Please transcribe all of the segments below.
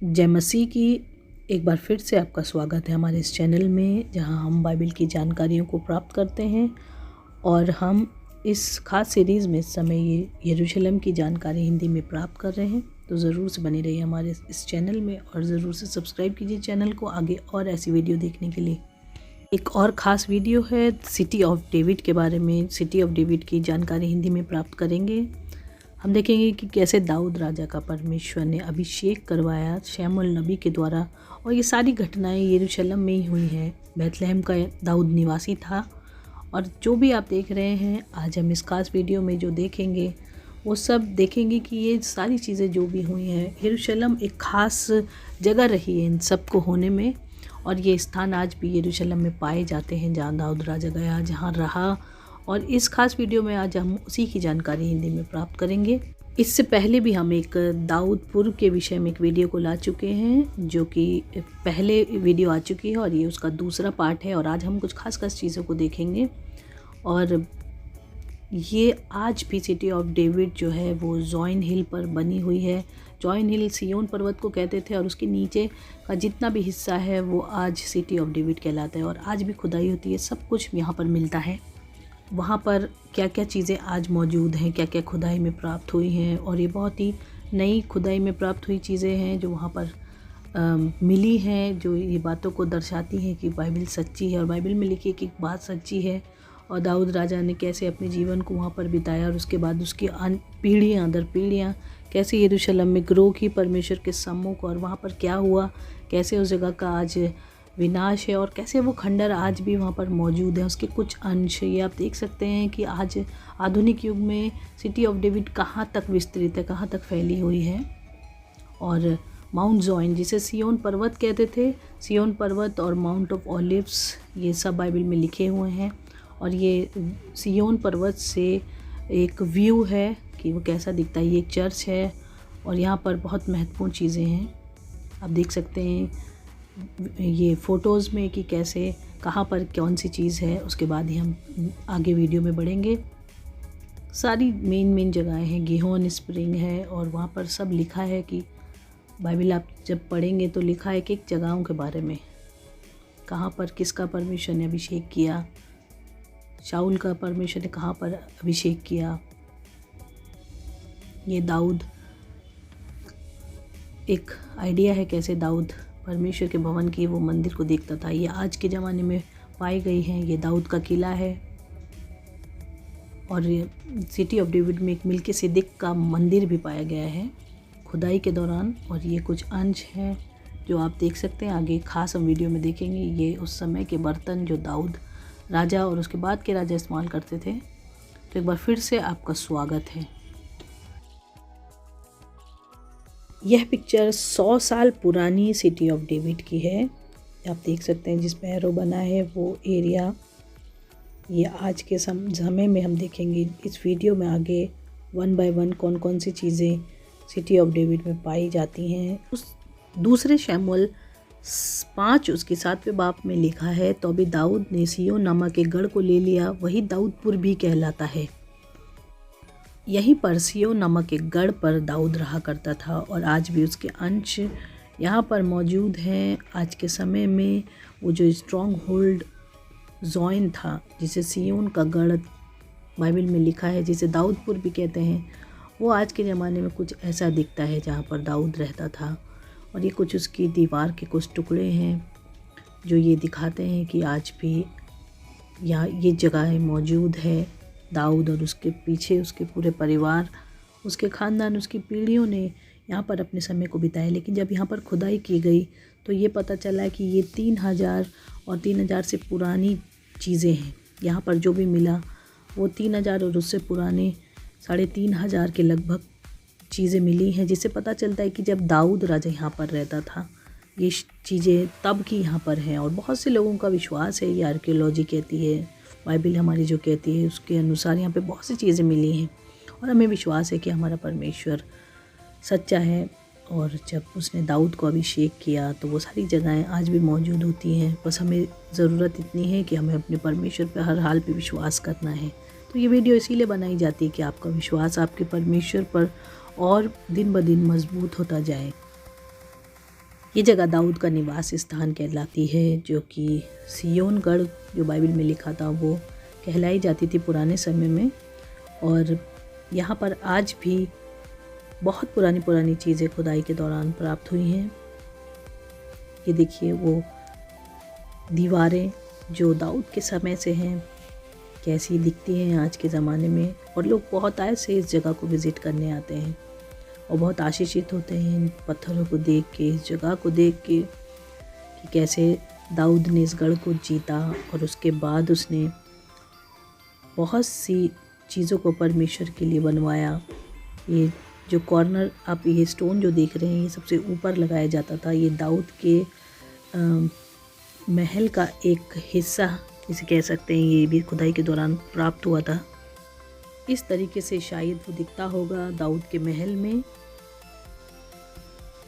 जय मसीह की। एक बार फिर से आपका स्वागत है हमारे इस चैनल में, जहां हम बाइबल की जानकारियों को प्राप्त करते हैं। और हम इस खास सीरीज़ में इस समय ये यरूशलेम की जानकारी हिंदी में प्राप्त कर रहे हैं। तो ज़रूर से बने रहिए हमारे इस चैनल में और ज़रूर से सब्सक्राइब कीजिए चैनल को आगे और ऐसी वीडियो देखने के लिए। एक और ख़ास वीडियो है सिटी ऑफ डेविड के बारे में। सिटी ऑफ डेविड की जानकारी हिंदी में प्राप्त करेंगे। हम देखेंगे कि कैसे दाऊद राजा का परमेश्वर ने अभिषेक करवाया शमूएल नबी के द्वारा, और ये सारी घटनाएं यरूशलेम में ही हुई हैं। बैतलहम का दाऊद निवासी था। और जो भी आप देख रहे हैं आज हम इस खास वीडियो में जो देखेंगे वो सब देखेंगे कि ये सारी चीज़ें जो भी हुई हैं, यरूशलेम एक ख़ास जगह रही है इन सब को होने में। और ये स्थान आज भी यरूशलेम में पाए जाते हैं जहाँ दाऊद राजा गया, जहाँ रहा। और इस खास वीडियो में आज हम उसी की जानकारी हिंदी में प्राप्त करेंगे। इससे पहले भी हम एक दाऊदपुर के विषय में एक वीडियो को ला चुके हैं, जो कि पहले वीडियो आ चुकी है और ये उसका दूसरा पार्ट है। और आज हम कुछ खास चीज़ों को देखेंगे। और ये आज भी सिटी ऑफ डेविड जो है वो जॉइन हिल पर बनी हुई है। जॉइन हिल सियोन पर्वत को कहते थे, और उसके नीचे का जितना भी हिस्सा है वो आज सिटी ऑफ डेविड कहलाता है। और आज भी खुदाई होती है, सब कुछ यहाँ पर मिलता है। वहाँ पर क्या क्या चीज़ें आज मौजूद हैं, क्या क्या खुदाई में प्राप्त हुई हैं, और ये बहुत ही नई खुदाई में प्राप्त हुई चीज़ें हैं जो वहाँ पर मिली हैं, जो ये बातों को दर्शाती हैं कि बाइबल सच्ची है और बाइबल में लिखी कि बात सच्ची है। और दाऊद राजा ने कैसे अपने जीवन को वहाँ पर बिताया, और उसके बाद उसकी पीढ़ियाँ दर पीढ़ियाँ कैसे यरूशलेम में ग्रो की परमेश्वर के सम्मुख, और वहाँ पर क्या हुआ, कैसे उस जगह का आज विनाश है, और कैसे वो खंडर आज भी वहाँ पर मौजूद है। उसके कुछ अंश ये आप देख सकते हैं कि आज आधुनिक युग में सिटी ऑफ डेविड कहाँ तक विस्तृत है, कहाँ तक फैली हुई है। और माउंट जॉइन, जिसे सियोन पर्वत कहते थे, सियोन पर्वत और माउंट ऑफ ऑलिव्स, ये सब बाइबल में लिखे हुए हैं। और ये सियोन पर्वत से एक व्यू है कि वो कैसा दिखता है। ये एक चर्च है और यहाँ पर बहुत महत्वपूर्ण चीज़ें हैं, आप देख सकते हैं ये फ़ोटोज़ में कि कैसे कहाँ पर कौन सी चीज़ है। उसके बाद ही हम आगे वीडियो में बढ़ेंगे। सारी मेन जगहें हैं, गिहोन स्प्रिंग है, और वहाँ पर सब लिखा है कि बाइबल आप जब पढ़ेंगे तो लिखा है कि एक जगहों के बारे में, कहाँ पर किसका परमेश्वर ने अभिषेक किया, शाऊल का परमेश्वर ने कहाँ पर अभिषेक किया। ये दाऊद एक आइडिया है कैसे दाऊद परमेश्वर के भवन की वो मंदिर को देखता था। ये आज के ज़माने में पाई गई हैं। ये दाऊद का किला है। और सिटी ऑफ डेविड में एक मिल्किसेदेक का मंदिर भी पाया गया है खुदाई के दौरान। और ये कुछ अंश हैं जो आप देख सकते हैं, आगे खास हम वीडियो में देखेंगे। ये उस समय के बर्तन जो दाऊद राजा और उसके बाद के राजा इस्तेमाल करते थे। तो एक बार फिर से आपका स्वागत है। यह पिक्चर 100 साल पुरानी सिटी ऑफ डेविड की है। आप देख सकते हैं जिसमें एरो बना है वो एरिया। ये आज के समय में हम देखेंगे इस वीडियो में आगे 1 बाय 1 कौन कौन सी चीज़ें सिटी ऑफ डेविड में पाई जाती हैं। उस दूसरे शमूएल 5 उसके 7वें बाब में लिखा है, तो अभी दाऊद ने सिय्योन नामक के गढ़ को ले लिया, वही दाऊदपुर भी कहलाता है। यहीं पर सिय्योन नामक एक गढ़ पर दाऊद रहा करता था, और आज भी उसके अंश यहाँ पर मौजूद हैं। आज के समय में वो जो स्ट्रॉन्ग होल्ड जॉइन था, जिसे सिय्योन का गढ़ बाइबल में लिखा है, जिसे दाऊदपुर भी कहते हैं, वो आज के ज़माने में कुछ ऐसा दिखता है जहाँ पर दाऊद रहता था। और ये कुछ उसकी दीवार के कुछ टुकड़े हैं जो ये दिखाते हैं कि आज भी यहाँ ये जगह मौजूद है। दाऊद और उसके पीछे उसके पूरे परिवार, उसके ख़ानदान, उसकी पीढ़ियों ने यहाँ पर अपने समय को बिताया। लेकिन जब यहाँ पर खुदाई की गई तो ये पता चला कि ये 3000 और 3000 से पुरानी चीज़ें हैं। यहाँ पर जो भी मिला वो 3000 और उससे पुराने 3500 के लगभग चीज़ें मिली हैं, जिससे पता चलता है कि जब दाऊद राजा यहाँ पर रहता था ये चीज़ें तब की यहाँ पर हैं। और बहुत से लोगों का विश्वास है, ये आर्कियोलॉजी कहती है, बाइबल हमारी जो कहती है उसके अनुसार यहाँ पे बहुत सी चीज़ें मिली हैं। और हमें विश्वास है कि हमारा परमेश्वर सच्चा है। और जब उसने दाऊद को अभिषेक किया तो वो सारी जगहें आज भी मौजूद होती हैं। बस हमें ज़रूरत इतनी है कि हमें अपने परमेश्वर पर हर हाल पे विश्वास करना है। तो ये वीडियो इसीलिए बनाई जाती है कि आपका विश्वास आपके परमेश्वर पर और दिन ब दिन मजबूत होता जाए। ये जगह दाऊद का निवास स्थान कहलाती है, जो कि सिय्योनगढ़ जो बाइबल में लिखा था वो कहलाई जाती थी पुराने समय में। और यहाँ पर आज भी बहुत पुरानी पुरानी चीज़ें खुदाई के दौरान प्राप्त हुई हैं। ये देखिए वो दीवारें जो दाऊद के समय से हैं, कैसी दिखती हैं आज के ज़माने में। और लोग बहुत आए से इस जगह को विज़िट करने आते हैं और बहुत आशीषित होते हैं इन पत्थरों को देख के, इस जगह को देख के कि कैसे दाऊद ने इस गढ़ को जीता और उसके बाद उसने बहुत सी चीज़ों को परमेश्वर के लिए बनवाया। ये जो कॉर्नर आप ये स्टोन जो देख रहे हैं, ये सबसे ऊपर लगाया जाता था। ये दाऊद के महल का एक हिस्सा इसे कह सकते हैं, ये भी खुदाई के दौरान प्राप्त हुआ था। इस तरीके से शायद वो दिखता होगा दाऊद के महल में।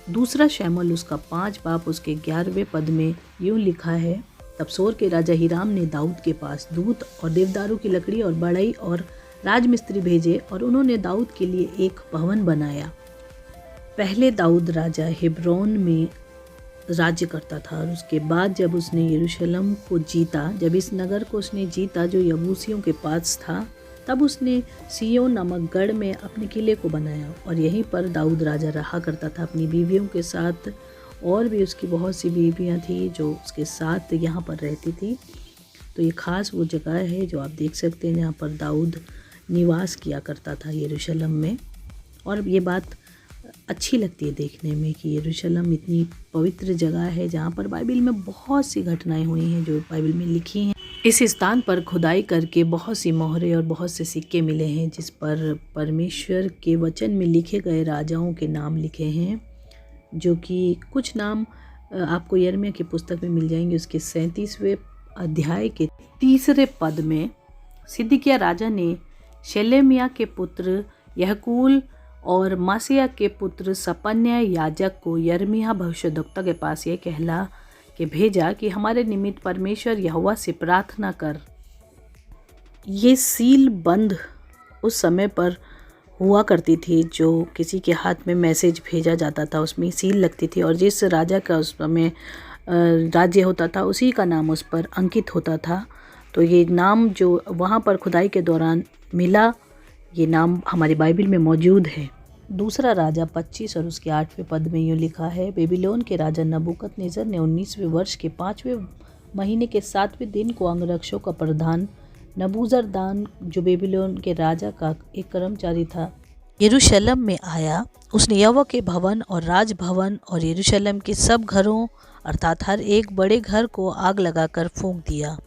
दूसरा शमूएल उसका 5 बाब उसके 11वें पद में यूँ लिखा है, तब सोर के राजा हिराम ने दाऊद के पास दूत और देवदारू की लकड़ी और बढ़ई और राजमिस्त्री भेजे और उन्होंने दाऊद के लिए एक भवन बनाया। पहले दाऊद राजा हेब्रोन में राज्य करता था और उसके बाद जब उसने यरूशलेम को जीता, जब इस नगर को उसने जीता जो यबूसियों के पास था, तब उसने सिय्योन नामक गढ़ में अपने किले को बनाया और यहीं पर दाऊद राजा रहा करता था अपनी बीवियों के साथ। और भी उसकी बहुत सी बीवियां थी जो उसके साथ यहाँ पर रहती थी। तो ये ख़ास वो जगह है जो आप देख सकते हैं जहाँ पर दाऊद निवास किया करता था यरूशलेम में। और ये बात अच्छी लगती है देखने में कि यरूशलेम इतनी पवित्र जगह है जहाँ पर बाइबल में बहुत सी घटनाएं हुई हैं जो बाइबल में लिखी हैं। इस स्थान पर खुदाई करके बहुत सी मोहरें और बहुत से सिक्के मिले हैं जिस पर परमेश्वर के वचन में लिखे गए राजाओं के नाम लिखे हैं, जो कि कुछ नाम आपको यिर्मयाह की पुस्तक में मिल जाएंगे। उसके 37वें अध्याय के 3 पद में सिदकिय्याह राजा ने शेलेमिया के पुत्र यहकूल और मासेयाह के पुत्र सपन्याह याजक को यिर्मयाह भविष्यद्वक्ता के पास यह कहला के भेजा कि हमारे निमित्त परमेश्वर यहोवा से प्रार्थना कर। ये सील बंद उस समय पर हुआ करती थी, जो किसी के हाथ में मैसेज भेजा जाता था उसमें सील लगती थी और जिस राजा का उस समय राज्य होता था उसी का नाम उस पर अंकित होता था। तो ये नाम जो वहाँ पर खुदाई के दौरान मिला, ये नाम हमारी बाइबल में मौजूद है। दूसरा राजा 25 और उसके 8वें पद में यूँ लिखा है, बेबीलोन के राजा नबूकदनेस्सर ने 19वें वर्ष के 5वें महीने के 7वें दिन को अंगरक्षकों का प्रधान नबूजरदान जो बेबीलोन के राजा का एक कर्मचारी था, यरूशलेम में आया। उसने यहोवा के भवन और राजभवन और यरूशलेम के सब घरों अर्थात हर एक बड़े घर को आग लगाकर फूंक दिया।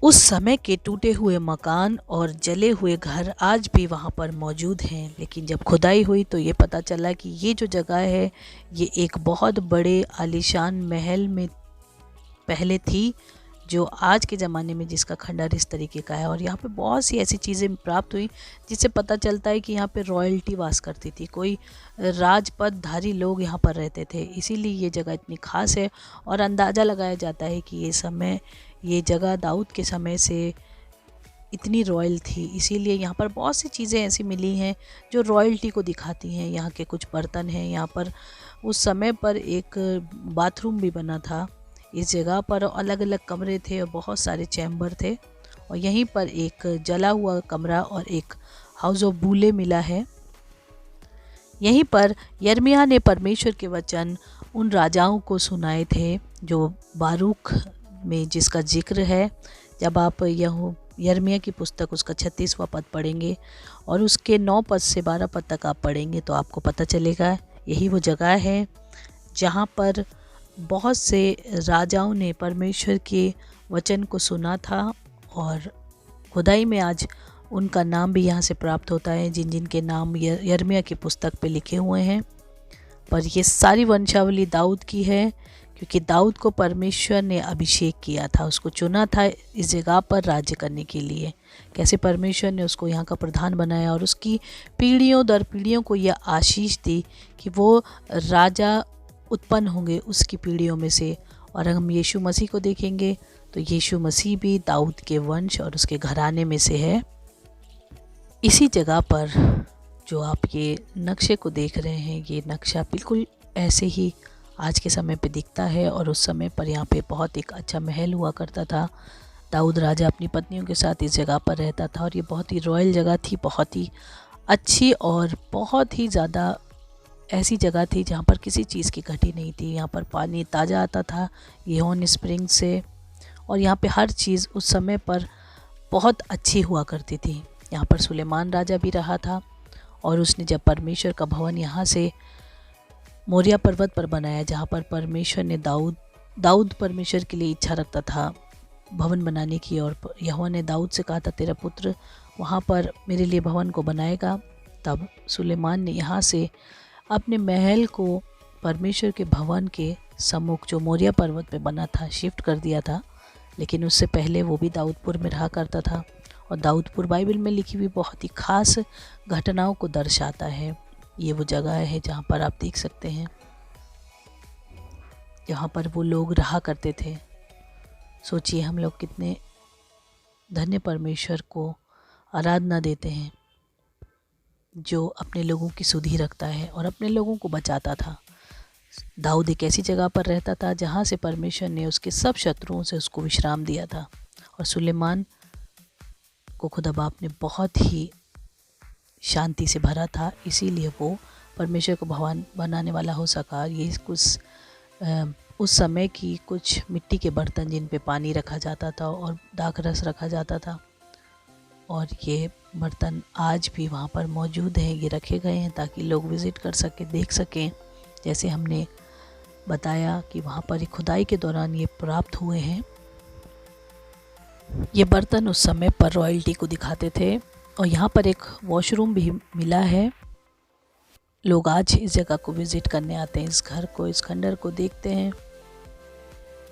उस समय के टूटे हुए मकान और जले हुए घर आज भी वहाँ पर मौजूद हैं, लेकिन जब खुदाई हुई तो ये पता चला कि ये जो जगह है ये एक बहुत बड़े आलीशान महल में पहले थी, जो आज के ज़माने में जिसका खंडर इस तरीके का है। और यहाँ पे बहुत सी ऐसी चीज़ें प्राप्त हुई जिससे पता चलता है कि यहाँ पे रॉयल्टी वास करती थी, कोई राजपदधारी लोग यहाँ पर रहते थे, इसीलिए ये जगह इतनी ख़ास है। और अंदाज़ा लगाया जाता है कि ये जगह दाऊद के समय से इतनी रॉयल थी, इसीलिए यहाँ पर बहुत सी चीज़ें ऐसी मिली हैं जो रॉयल्टी को दिखाती हैं। यहाँ के कुछ बर्तन हैं, यहाँ पर उस समय पर एक बाथरूम भी बना था इस जगह पर, अलग अलग कमरे थे और बहुत सारे चैम्बर थे। और यहीं पर एक जला हुआ कमरा और एक हाउस ऑफ बूले मिला है। यहीं पर यिर्मयाह ने परमेश्वर के वचन उन राजाओं को सुनाए थे जो बारूक में जिसका जिक्र है। जब आप यिर्मयाह की पुस्तक उसका 36वां पद पढ़ेंगे और उसके 9 पद से 12 पद तक आप पढ़ेंगे तो आपको पता चलेगा यही वो जगह है जहाँ पर बहुत से राजाओं ने परमेश्वर के वचन को सुना था। और खुदाई में आज उनका नाम भी यहाँ से प्राप्त होता है जिन जिन के नाम यिर्मयाह की पुस्तक पे लिखे हुए हैं। पर ये सारी वंशावली दाऊद की है, क्योंकि दाऊद को परमेश्वर ने अभिषेक किया था, उसको चुना था इस जगह पर राज्य करने के लिए। कैसे परमेश्वर ने उसको यहाँ का प्रधान बनाया और उसकी पीढ़ियों दर पीढ़ियों को यह आशीष दी कि वो राजा उत्पन्न होंगे उसकी पीढ़ियों में से। और हम यीशु मसीह को देखेंगे तो यीशु मसीह भी दाऊद के वंश और उसके घराने में से है। इसी जगह पर जो आप ये नक्शे को देख रहे हैं, ये नक्शा बिल्कुल ऐसे ही आज के समय पे दिखता है। और उस समय पर यहाँ पे बहुत एक अच्छा महल हुआ करता था। दाऊद राजा अपनी पत्नियों के साथ इस जगह पर रहता था और ये बहुत ही रॉयल जगह थी, बहुत ही अच्छी और बहुत ही ज़्यादा ऐसी जगह थी जहाँ पर किसी चीज़ की घटी नहीं थी। यहाँ पर पानी ताज़ा आता था यहोन स्प्रिंग से, और यहाँ पे हर चीज़ उस समय पर बहुत अच्छी हुआ करती थी। यहाँ पर सुलेमान राजा भी रहा था और उसने जब परमेश्वर का भवन यहाँ से मोरिया पर्वत पर बनाया, जहाँ पर परमेश्वर ने दाऊद परमेश्वर के लिए इच्छा रखता था भवन बनाने की, और यहोवा ने दाऊद से कहा था तेरा पुत्र वहाँ पर मेरे लिए भवन को बनाएगा। तब सुलेमान ने यहाँ से अपने महल को परमेश्वर के भवन के सम्मुख जो मोरिया पर्वत पे बना था शिफ्ट कर दिया था। लेकिन उससे पहले वो भी दाऊदपुर में रहा करता था, और दाऊदपुर बाइबल में लिखी हुई बहुत ही खास घटनाओं को दर्शाता है। ये वो जगह है जहाँ पर आप देख सकते हैं, जहाँ पर वो लोग रहा करते थे। सोचिए हम लोग कितने धन्य परमेश्वर को आराधना देते हैं, जो अपने लोगों की सुधि रखता है और अपने लोगों को बचाता था। दाऊद एक ऐसी जगह पर रहता था जहाँ से परमेश्वर ने उसके सब शत्रुओं से उसको विश्राम दिया था, और सुलेमान को खुदा बाप ने बहुत ही शांति से भरा था, इसीलिए वो परमेश्वर को भवन बनाने वाला हो सका। ये कुछ उस समय की कुछ मिट्टी के बर्तन जिन पे पानी रखा जाता था और दाखरस रखा जाता था, और ये बर्तन आज भी वहाँ पर मौजूद हैं। ये रखे गए हैं ताकि लोग विज़िट कर सकें, देख सकें। जैसे हमने बताया कि वहाँ पर एक खुदाई के दौरान ये प्राप्त हुए हैं। ये बर्तन उस समय पर रॉयल्टी को दिखाते थे। और यहाँ पर एक वॉशरूम भी मिला है। लोग आज इस जगह को विज़िट करने आते हैं, इस घर को, इस खंडर को देखते हैं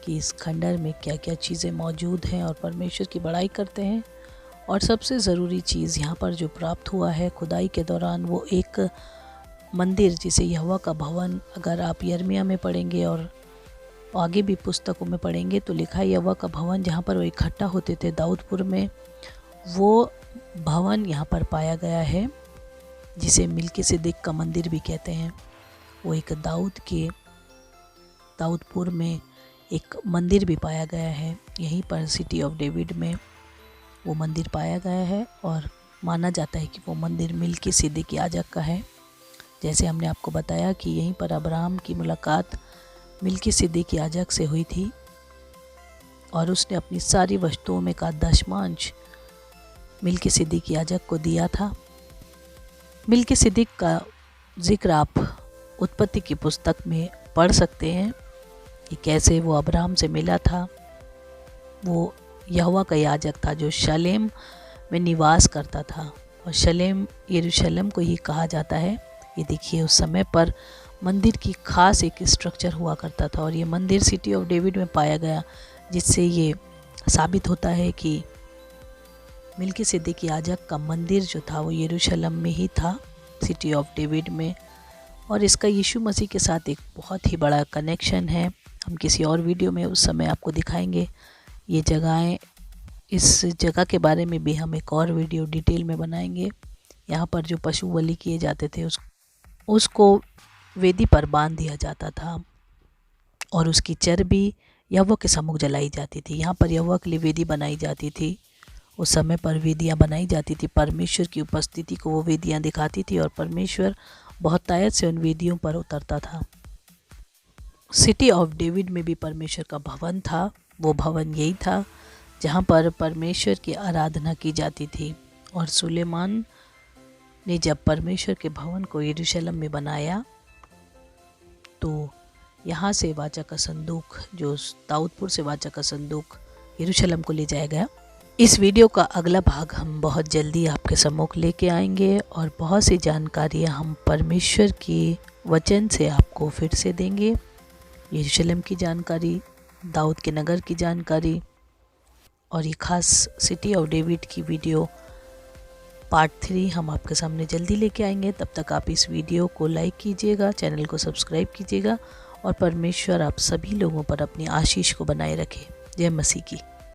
कि इस खंडर में क्या क्या चीज़ें मौजूद हैं, और परमेश्वर की बड़ाई करते हैं। और सबसे ज़रूरी चीज़ यहाँ पर जो प्राप्त हुआ है खुदाई के दौरान, वो एक मंदिर जिसे यहोवा का भवन, अगर आप यिर्मयाह में पढ़ेंगे और आगे भी पुस्तकों में पढ़ेंगे तो लिखा है यहोवा का भवन, जहाँ पर वो इकट्ठा होते थे दाऊदपुर में, वो भवन यहाँ पर पाया गया है, जिसे मिल्किसिदक का मंदिर भी कहते हैं। वो एक दाऊदपुर में एक मंदिर भी पाया गया है। यहीं पर सिटी ऑफ डेविड में वो मंदिर पाया गया है, और माना जाता है कि वो मंदिर मिल्किसिदक याजक का है। जैसे हमने आपको बताया कि यहीं पर अब्राहम की मुलाकात मिल्किसिदक याजक से हुई थी, और उसने अपनी सारी वस्तुओं में का दशमांश मिल्किसिदक याजक को दिया था। मिल्किसिदक का जिक्र आप उत्पत्ति की पुस्तक में पढ़ सकते हैं कि कैसे वो अब्राहम से मिला था। वो यहोवा का याजक था जो शालेम में निवास करता था, और शालेम यरूशलेम को ही कहा जाता है। ये देखिए उस समय पर मंदिर की खास एक स्ट्रक्चर हुआ करता था, और ये मंदिर सिटी ऑफ डेविड में पाया गया, जिससे ये साबित होता है कि मिल्किसिदक याजक का मंदिर जो था वो यरूशलेम में ही था, सिटी ऑफ डेविड में। और इसका यीशु मसीह के साथ एक बहुत ही बड़ा कनेक्शन है। हम किसी और वीडियो में उस समय आपको दिखाएंगे ये जगहें। इस जगह के बारे में भी हम एक और वीडियो डिटेल में बनाएंगे। यहाँ पर जो पशु बलि किए जाते थे उसको वेदी पर बांध दिया जाता था, और उसकी चर्बी यहोवा के सम्मुख जलाई जाती थी। यहाँ पर यहोवा के लिए वेदी बनाई जाती थी। उस समय पर वेदियाँ बनाई जाती थी, परमेश्वर की उपस्थिति को वो वेदियाँ दिखाती थी, और परमेश्वर बहुत तायत से उन वेदियों पर उतरता था। सिटी ऑफ डेविड में भी परमेश्वर का भवन था। वो भवन यही था जहाँ पर परमेश्वर की आराधना की जाती थी। और सुलेमान ने जब परमेश्वर के भवन को यरूशलेम में बनाया, तो यहाँ से वाचा का संदूक, जो दाऊदपुर से वाचा का संदूक यरूशलेम को ले जाया गया। इस वीडियो का अगला भाग हम बहुत जल्दी आपके सम्मुख लेके आएंगे, और बहुत सी जानकारियाँ हम परमेश्वर के वचन से आपको फिर से देंगे। यरूशलेम की जानकारी, दाऊद के नगर की जानकारी, और ये खास सिटी ऑफ डेविड की वीडियो पार्ट 3 हम आपके सामने जल्दी लेके आएंगे। तब तक आप इस वीडियो को लाइक कीजिएगा, चैनल को सब्सक्राइब कीजिएगा, और परमेश्वर आप सभी लोगों पर अपनी आशीष को बनाए रखे। जय मसीह की।